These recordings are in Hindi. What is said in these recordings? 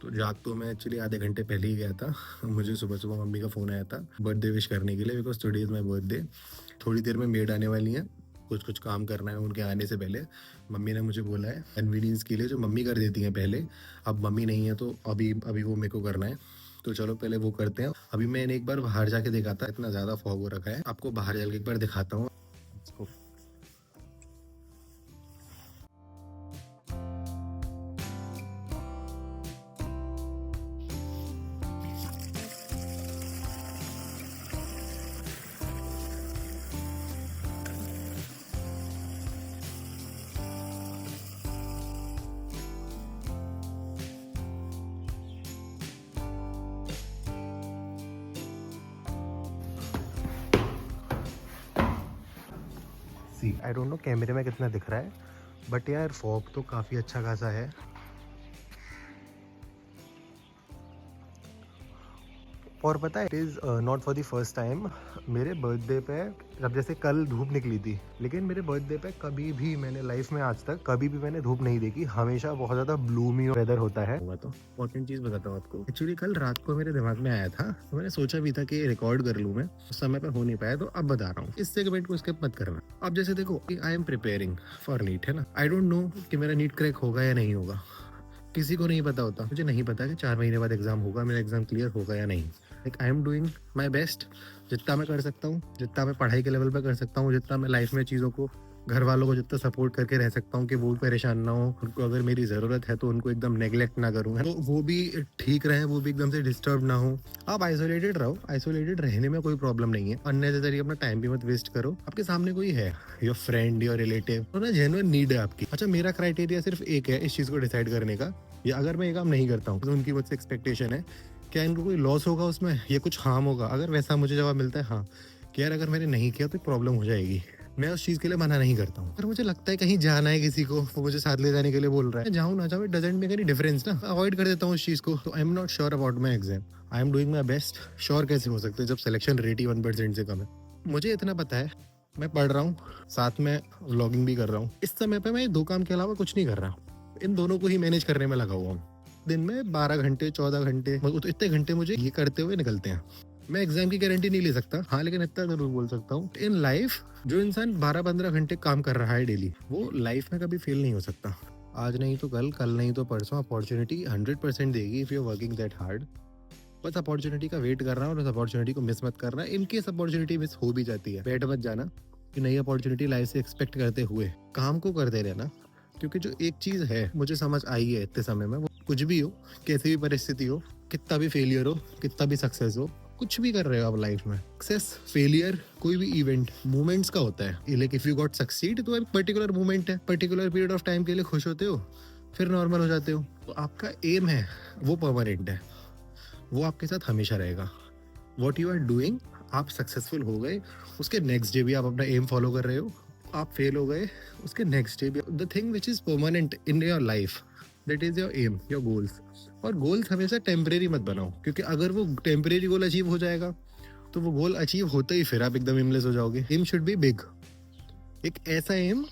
तो जाग तो मैं एक्चुअली आधे घंटे पहले ही गया था। मुझे सुबह-सुबह मम्मी का फ़ोन आया था बर्थडे विश करने के लिए because today is my birthday. थोड़ी देर में मेड आने वाली हैं, कुछ-कुछ काम करना है उनके आने से पहले। मम्मी ने मुझे बोला है कन्वीनियंस के लिए जो मम्मी कर देती हैं पहले, अब मम्मी नहीं है तो अभी अभी वो मेरे को करना है। तो चलो पहले वो करते हैं। अभी मैंने एक बार बाहर जाके देखा था, इतना ज़्यादा फॉग हो रखा है। आपको बाहर चल के एक बार दिखाता हूँ। इसको सी आई डोंट नो कैमरे में कितना दिख रहा है, बट यार फॉग तो काफ़ी अच्छा खासा है। और पता है it is not for the first time. मेरे बर्थडे पे, अब जैसे कल धूप निकली थी, लेकिन मेरे बर्थडे पे कभी भी मैंने लाइफ में आज तक कभी भी मैंने धूप नहीं देखी। हमेशा बहुत ज़्यादा ब्लूमी वेदर होता है। हुआ तो इम्पोर्टेंट चीज़ बताता हूँ आपको। एक्चुअली कल रात को मेरे दिमाग में आया था, तो मैंने सोचा भी था कि रिकॉर्ड कर लूँ मैं, उस समय पे हो नहीं पाया, तो अब बता रहा हूँ। इस सेगमेंट को स्किप मत करना। अब जैसे देखो, I am preparing for NEET, है ना। आई डोंट नो कि मेरा नीट क्रैक होगा या नहीं होगा। किसी को नहीं पता होता। मुझे नहीं पता कि 4 महीने बाद एग्ज़ाम होगा, मेरा एग्ज़ाम क्लियर होगा या नहीं। Like I am doing my best, जितना मैं कर सकता हूँ, जितना मैं पढ़ाई के लेवल पे कर सकता हूँ, जितना मैं लाइफ में चीज़ों को, घर वालों को जितना सपोर्ट करके रह सकता हूँ कि वो परेशान ना हो, उनको अगर मेरी ज़रूरत है तो उनको एकदम नेग्लेक्ट ना करूँ, तो वो भी ठीक रहें, वो भी एकदम से डिस्टर्ब ना हो। आप आइसोलेटेड रहो, आइसोलेटेड रहने में कोई प्रॉब्लम नहीं है। अननेसेसरी अपना टाइम भी मत वेस्ट करो। आपके सामने कोई है, योर फ्रेंड, योर रिलेटिव, तो ना जेन्युइन नीड है आपकी। अच्छा, मेरा क्राइटेरिया सिर्फ एक है इस चीज़ को डिसाइड करने का, या अगर मैं ये काम नहीं करता हूँ तो उनकी मुझसे एक्सपेक्टेशन है, क्या इनको कोई लॉस होगा उसमें या कुछ हार्म होगा। अगर वैसा मुझे जवाब मिलता है हाँ, कि यार अगर मैंने नहीं किया तो प्रॉब्लम हो जाएगी, मैं उस चीज़ के लिए मना नहीं करता हूँ। अगर मुझे लगता है कहीं जाना है, किसी को वो मुझे साथ ले जाने के लिए बोल रहा है, जाऊँ ना जाऊँ, it doesn't make any difference ना, अवॉइड कर देता हूँ उस चीज़ को। तो I am not sure about my exam, I am doing my best. Sure कैसे हो सकते हैं जब सिलेक्शन रेट ही 1% से कम है। मुझे इतना पता है, मैं पढ़ रहा हूँ, साथ में व्लॉगिंग भी कर रहा हूँ। इस समय पे मैं 2 काम के अलावा कुछ नहीं कर रहा, इन दोनों को ही मैनेज करने में लगा हुआ हूँ। दिन में 12 घंटे, 14 घंटे, तो इतने घंटे मुझे ये करते हुए निकलते हैं। मैं एग्जाम की गारंटी नहीं ले सकता, हाँ, लेकिन इतना जरूर बोल सकता हूँ, इन लाइफ जो इंसान 12-15 घंटे काम कर रहा है डेली, वो लाइफ में कभी फेल नहीं हो सकता। आज नहीं तो कल, कल नहीं तो परसों अपॉर्चुनिटी 100% देगी if you are working that hard. बस अपॉर्चुनिटी का वेट कर रहा हूँ और उस अपॉर्चुनिटी को मिस मत करना। इन केस अपॉर्चुनिटी मिस हो भी जाती है, बैठ मत जाना कि नई अपॉर्चुनिटी लाइफ से एक्सपेक्ट करते हुए काम को करते रहना। क्योंकि जो एक चीज है मुझे समझ आई है इतने समय में, वो कुछ भी हो, कैसी भी परिस्थिति हो, कितना भी फेलियर हो, कितना भी सक्सेस हो, कुछ भी कर रहे हो आप लाइफ में, सक्सेस फेलियर कोई भी इवेंट मोमेंट्स का होता है। Like if you got succeed तो एक पर्टिकुलर मोमेंट है, पर्टिकुलर पीरियड ऑफ टाइम के लिए खुश होते हो, फिर नॉर्मल हो जाते हो। तो आपका एम है वो परमानेंट है, वो आपके साथ हमेशा रहेगा। वॉट यू आर डूइंग, आप सक्सेसफुल हो गए, उसके नेक्स्ट डे भी आप अपना एम फॉलो कर रहे हो, आप फेल हो गए, उसके नेक्स्ट डे भी। The thing which is permanent in your life, that is your aim, your goals. और गोल्स हमेशा टेम्परेरी मत बनाओ, क्योंकि अगर वो टेम्परेरी गोल अचीव हो जाएगा तो वो गोल अचीव होते ही फिर आप एकदम एमलेस हो जाओगे। एम शुड बी बिग, एक ऐसा एम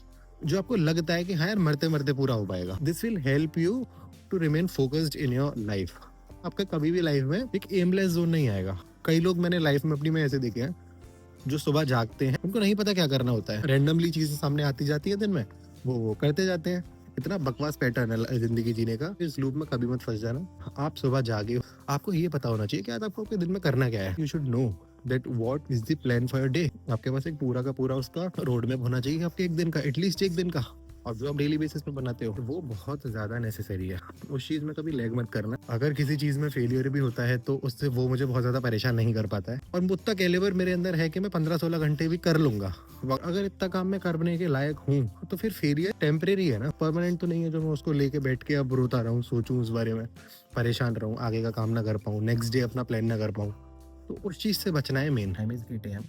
जो आपको लगता है कि हाँ यार मरते मरते पूरा हो पाएगा। This will help you to remain focused in your life. आपका कभी भी लाइफ में एक एमलेस जोन नहीं आएगा। कई लोग मैंने लाइफ में अपनी में ऐसे देखे हैं जो सुबह जागते हैं, उनको नहीं पता क्या करना होता है, रैंडमली चीजें सामने आती जाती है दिन में, वो करते जाते हैं। इतना बकवास पैटर्न है जिंदगी जीने का, इस लूप में कभी मत फंस जाना। आप सुबह जागे, आपको ये पता होना चाहिए कि आज आपको आपके दिन में करना क्या है। You should know that what is the plan for your day. आपके पास एक पूरा का पूरा उसका रोड मैप होना चाहिए आपके एक दिन का, एटलीस्ट एक दिन का। और जो आप डेली बेसिस पे बनाते हो वो बहुत ज्यादा नेसेसरी है। उस चीज में कभी लैग मत करना। अगर किसी चीज में फेलियर भी होता है तो उससे वो मुझे बहुत ज्यादा परेशान नहीं कर पाता है, और उतना कैलिबर मेरे अंदर है कि मैं 15-16 घंटे भी कर लूंगा। अगर इतना काम मैं करने के लायक हूँ तो फिर फेलियर टेम्परेरी है ना, परमानेंट तो नहीं है जो मैं उसको लेके बैठ के अब रोता रहूँ, सोचूं उस बारे में, परेशान रहूँ, आगे का काम ना कर पाऊँ, नेक्स्ट डे अपना प्लान ना कर पाऊँ। तो उस चीज से बचना है main. Time is 8 AM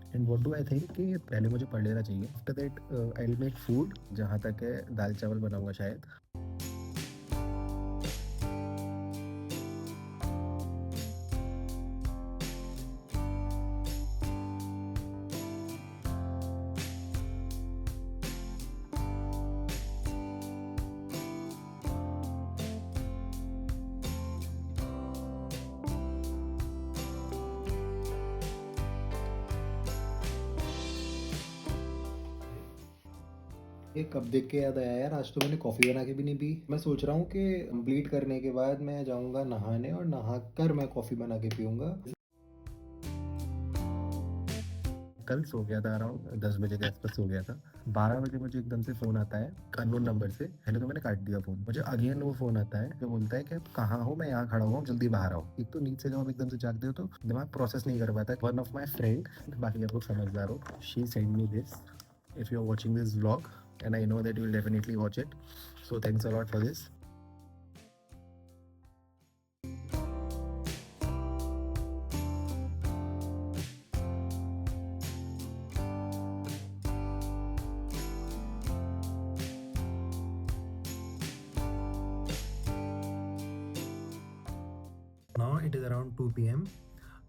and what do I think कि पहले मुझे पढ़ लेना चाहिए। After that I will make food, जहाँ तक है दाल चावल बनाऊंगा शायद। ये कब देख के याद आया यार, आज तो मैंने कॉफ़ी बना के भी नहीं पी। मैं सोच रहा हूँ कि कंप्लीट करने के बाद मैं जाऊँगा नहाने और नहा कर मैं कॉफ़ी बना के पीऊँगा। कल सो गया था, अराउंड 10 बजे के आसपास सो गया था। 12 बजे मुझे एकदम से फ़ोन आता है अननोन नंबर से। पहले तो मैंने काट दिया फ़ोन। मुझे अगेन वो फ़ोन आता है जो बोलता है कि आप कहाँ हो, मैं यहाँ खड़ा हुआ हूँ, जल्दी बाहर आओ। एक तो नींद से जब आप एकदम से जागते हो तो दिमाग प्रोसेस नहीं कर पाता। वन ऑफ माई फ्रेंड, बाकी आप लोग समझदार हो, she send me this. If you are watching this vlog and I know that you will definitely watch it, so thanks a lot for this. Now it is around 2 PM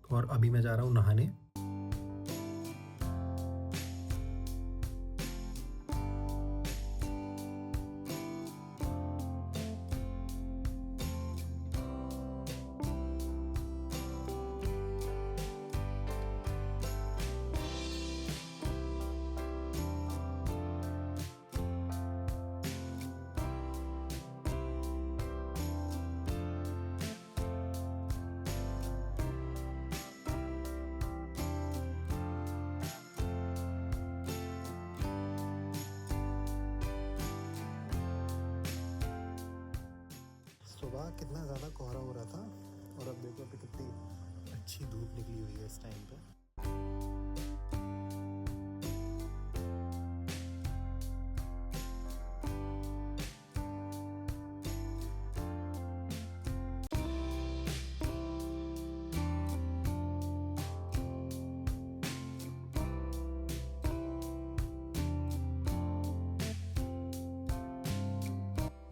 और अभी मैं जा रहा हूँ नहाने। सुबह कितना ज़्यादा कोहरा हो रहा था और अब देखो अभी कितनी अच्छी धूप निकली हुई है इस टाइम पे।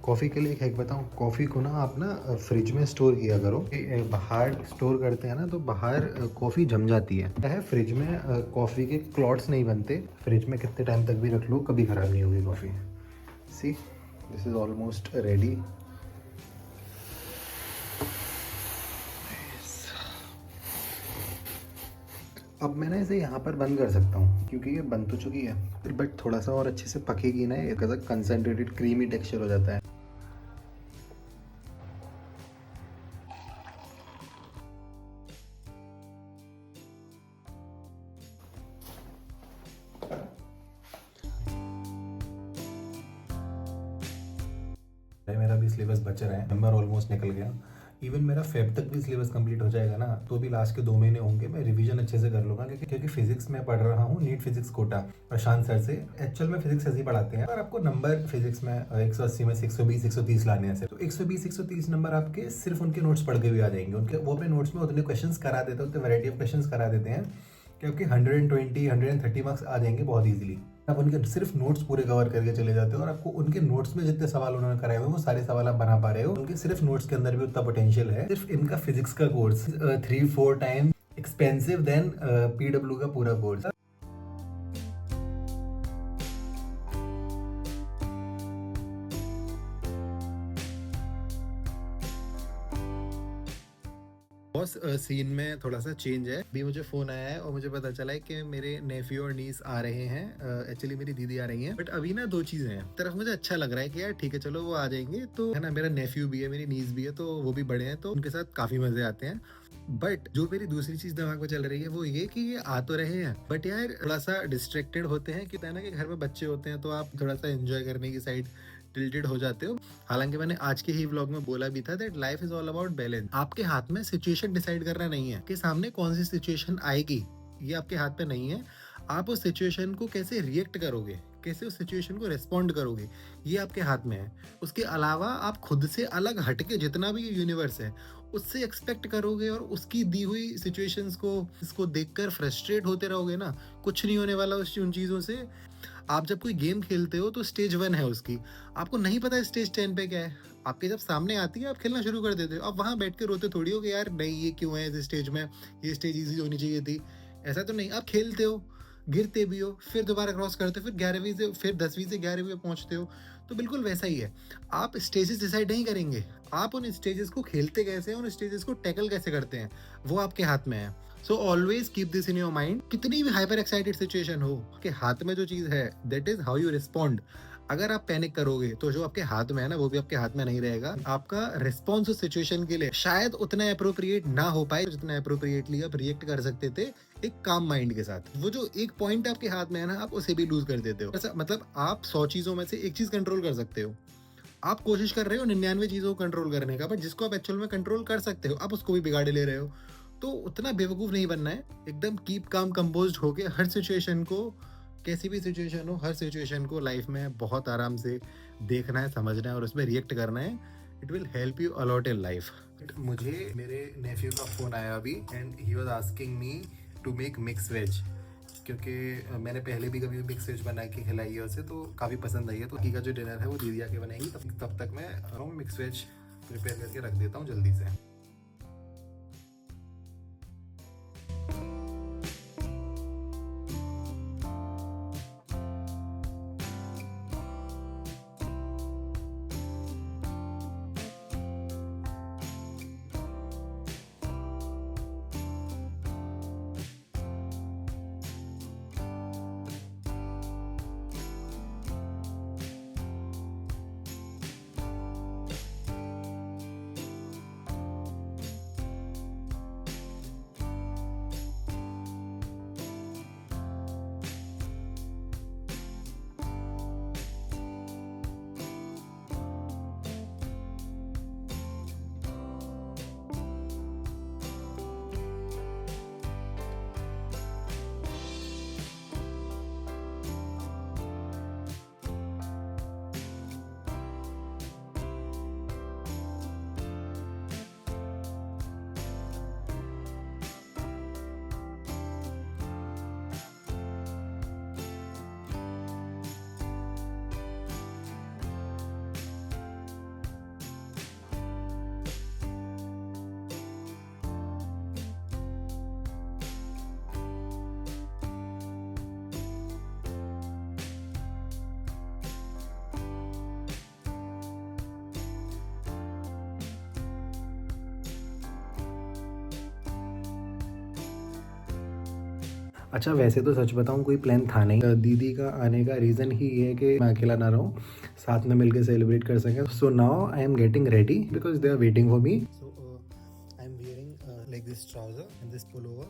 कॉफ़ी के लिए एक हैक बताऊँ, कॉफ़ी को ना आप ना फ्रिज में स्टोर किया करो। बाहर स्टोर करते हैं ना तो बाहर कॉफ़ी जम जाती है। क्या है, फ्रिज में कॉफ़ी के क्लॉट्स नहीं बनते। फ्रिज में कितने टाइम तक भी रख लो कभी ख़राब नहीं होगी coffee. See, this is almost ready. अब मैं ना इसे यहाँ पर बंद कर सकता हूँ क्योंकि ये बन तो चुकी है, बट थोड़ा सा और अच्छे से पकेगी ना, एक कंसनट्रेटेड क्रीमी टेक्सचर हो जाता है। मेरा भी सिलेबस बच रहा है, नंबर ऑलमोस्ट निकल गया। इवन मेरा फेब तक भी सिलेबस कंप्लीट हो जाएगा ना, तो भी लास्ट के 2 महीने होंगे, मैं रिवीजन अच्छे से कर लूंगा क्योंकि फिजिक्स में पढ़ रहा हूँ नीट फिजिक्स कोटा प्रशांत सर से। एक्चुअल में फिजिक्स ऐसे ही पढ़ाते हैं और आपको नंबर फिजिक्स में 180 में से 120 130 लाने हैं, तो 120 130 नंबर आपके सिर्फ उनके नोट्स पढ़ के भी आ जाएंगे। उनके वो अपने नोट्स में उतने क्वेश्चन करा देते हैं, उतने वैरायटी ऑफ क्वेश्चन करा देते हैं कि आपके 120 130 मार्क्स आ जाएंगे बहुत ईजिली। आप उनके सिर्फ नोट्स पूरे कवर करके चले जाते हो और आपको उनके नोट्स में जितने सवाल उन्होंने कराए हुए वो सारे सवाल आप बना पा रहे हो। उनके सिर्फ नोट्स के अंदर भी उतना पोटेंशियल है। सिर्फ इनका फिजिक्स का course 3-4 time expensive than PW का पूरा कोर्स। बॉस, सीन में थोड़ा सा चेंज है। अभी मुझे फोन आया है और मुझे पता चला है कि मेरे नेफ्यू और नीस आ रहे हैं। एक्चुअली मेरी दीदी आ रही है, बट अभी ना 2 चीजें हैं। तरफ मुझे अच्छा लग रहा है कि यार ठीक है चलो वो आ जाएंगे, तो है ना, मेरा नेफ्यू भी है, मेरी नीस भी है, तो वो भी बड़े हैं, तो उनके साथ काफी मजे आते हैं। बट जो मेरी दूसरी चीज दिमाग में चल रही है वो ये कि ये आ तो रहे हैं, बट यार थोड़ा सा डिस्ट्रैक्टेड होते हैं। कि ना कि घर में बच्चे होते हैं तो आप थोड़ा सा एंजॉय करने की साइड टिल्टेड हो जाते हो। हालांकि मैंने आज के ही व्लॉग में बोला भी था that life is all about balance. आपके हाथ में सिचुएशन डिसाइड करना नहीं है कि सामने कौन सी सिचुएशन आएगी, ये आपके हाथ पे नहीं है। आप उस सिचुएशन को कैसे रिएक्ट करोगे, कैसे उस सिचुएशन को रिस्पॉन्ड करोगे, ये आपके हाथ में है। उसके अलावा आप खुद से अलग हटके जितना भी यूनिवर्स है उससे एक्सपेक्ट करोगे और उसकी दी हुई सिचुएशंस को इसको देखकर फ्रस्ट्रेट होते रहोगे ना, कुछ नहीं होने वाला उन चीज़ों से। आप जब कोई गेम खेलते हो तो स्टेज 1 है उसकी, आपको नहीं पता स्टेज 10 पे क्या है। आपके जब सामने आती है आप खेलना शुरू कर देते हो। आप वहाँ बैठ के रोते थोड़ी हो कि यार नहीं ये क्यों है इस स्टेज में, ये स्टेज इजी होनी चाहिए थी। ऐसा तो नहीं, आप खेलते हो, गिरते भी हो, फिर दोबारा क्रॉस करते हो, फिर 11वीं से फिर 10वीं से 11वीं में पहुंचते हो। तो बिल्कुल वैसा ही है। आप स्टेजेस डिसाइड नहीं करेंगे, आप उन स्टेजेस को खेलते कैसे हैं, उन स्टेजेस को टैकल कैसे करते हैं, वो आपके हाथ में है। So always keep this in your mind. कितनी भी हाइपर एक्साइटेड सिचुएशन हो, के हाथ में जो चीज है that is how you respond. अगर आप पैनिक करोगे तो जो आपके हाथ में है ना वो भी आपके हाथ में नहीं रहेगा। आपका रिस्पॉन्स उस सिचुएशन के लिए शायद उतना अप्रोप्रिएट ना हो पाए जितना अप्रोप्रिएटली आप रिएक्ट कर सकते थे एक काम माइंड के साथ। वो जो एक पॉइंट आपके हाथ में है ना, आप उसे भी लूज कर देते हो। ऐसा मतलब आप 100 चीजों में से एक चीज कंट्रोल कर सकते हो। आप कोशिश कर रहे हो 99 चीजों को कंट्रोल करने का, बट जिसको आप एक्चुअल में कंट्रोल कर सकते हो आप उसको भी बिगाड़ ले रहे हो। तो उतना बेवकूफ नहीं बनना है। एकदम कीप काम कंपोज्ड होके हर सिचुएशन को, कैसी भी सिचुएशन हो, हर सिचुएशन को लाइफ में बहुत आराम से देखना है, समझना है और उसमें रिएक्ट करना है। It will help you a lot in life. मुझे मेरे नेफ्यू का फोन आया अभी and he was asking me to make mix veg, क्योंकि मैंने पहले भी कभी मिक्स वेज बना के खिलाई है उसे, तो काफ़ी पसंद आई है। तो की का जो डिनर है वो दीदी आके बनाएगी, तब तक मैं मिक्स वेज प्रिपेयर करके रख देता हूँ जल्दी से। अच्छा, वैसे तो सच बताऊँ कोई प्लान था नहीं। दीदी का आने का रीज़न ही ये है कि मैं अकेला ना रहूँ, साथ में मिलके सेलिब्रेट कर सकें। So now I am getting ready because they are waiting for me. So I am wearing like this trouser and this pullover.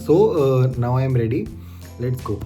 So now I am ready. Let's go.